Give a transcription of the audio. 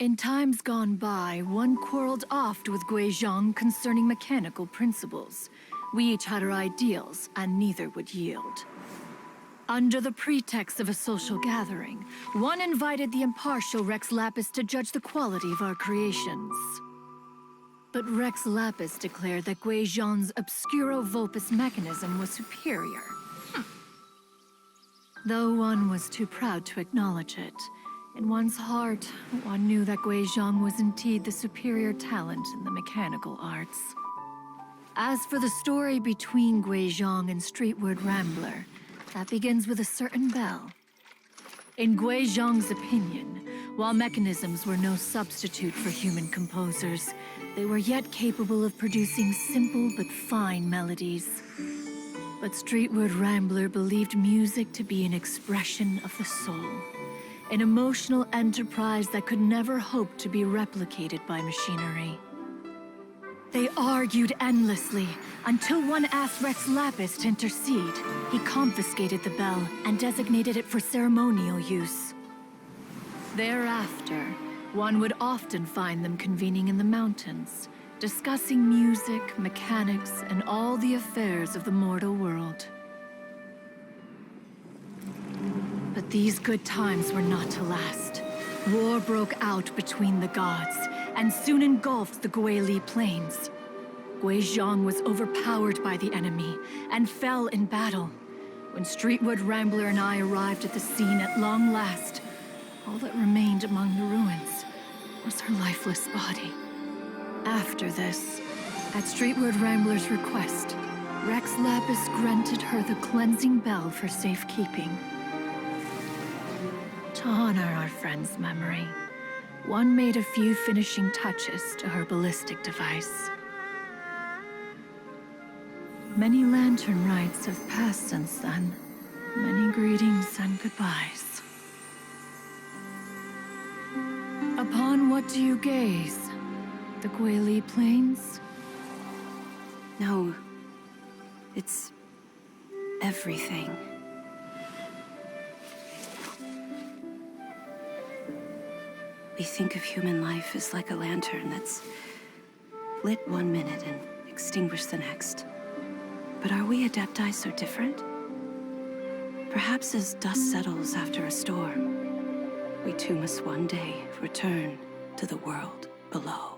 In times gone by, one quarreled oft with Guizhong concerning mechanical principles. We each had our ideals, and neither would yield. Under the pretext of a social gathering, one invited the impartial Rex Lapis to judge the quality of our creations. But Rex Lapis declared that Guizhong's Obscuro Vulpus mechanism was superior. Though one was too proud to acknowledge it, in one's heart, one knew that Guizhong was indeed the superior talent in the mechanical arts. As for the story between Guizhong and Streetward Rambler, that begins with a certain bell. In Guizhong's opinion, while mechanisms were no substitute for human composers, they were yet capable of producing simple but fine melodies. But Streetward Rambler believed music to be an expression of the soul, an emotional enterprise that could never hope to be replicated by machinery. They argued endlessly, until one asked Rex Lapis to intercede. He confiscated the bell and designated it for ceremonial use. Thereafter, one would often find them convening in the mountains, discussing music, mechanics, and all the affairs of the mortal world. But these good times were not to last. War broke out between the gods, and soon engulfed the Guili Plains. Guizhong was overpowered by the enemy, and fell in battle. When Streetwood Rambler and I arrived at the scene at long last, all that remained among the ruins was her lifeless body. After this, at Streetwood Rambler's request, Rex Lapis granted her the cleansing bell for safekeeping. To honor our friend's memory, one made a few finishing touches to her ballistic device. Many lantern rites have passed since then. Many greetings and goodbyes. Upon what do you gaze? The Guili Plains? No. It's everything. We think of human life as like a lantern that's lit one minute and extinguished the next. But are we Adepti so different? Perhaps as dust settles after a storm, we too must one day return to the world below.